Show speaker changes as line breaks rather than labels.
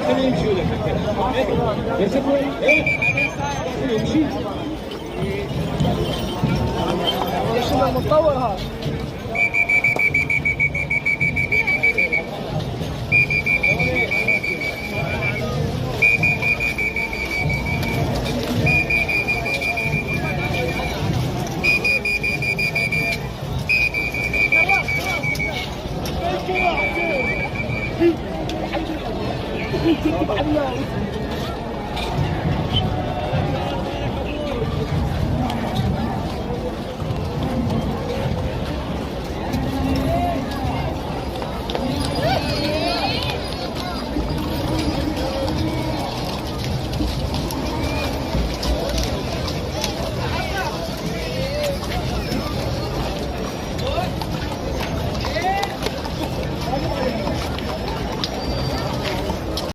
خليه يمشي ولا يمسكوا ايه يمشي
شنو متطور هذا. تكتب على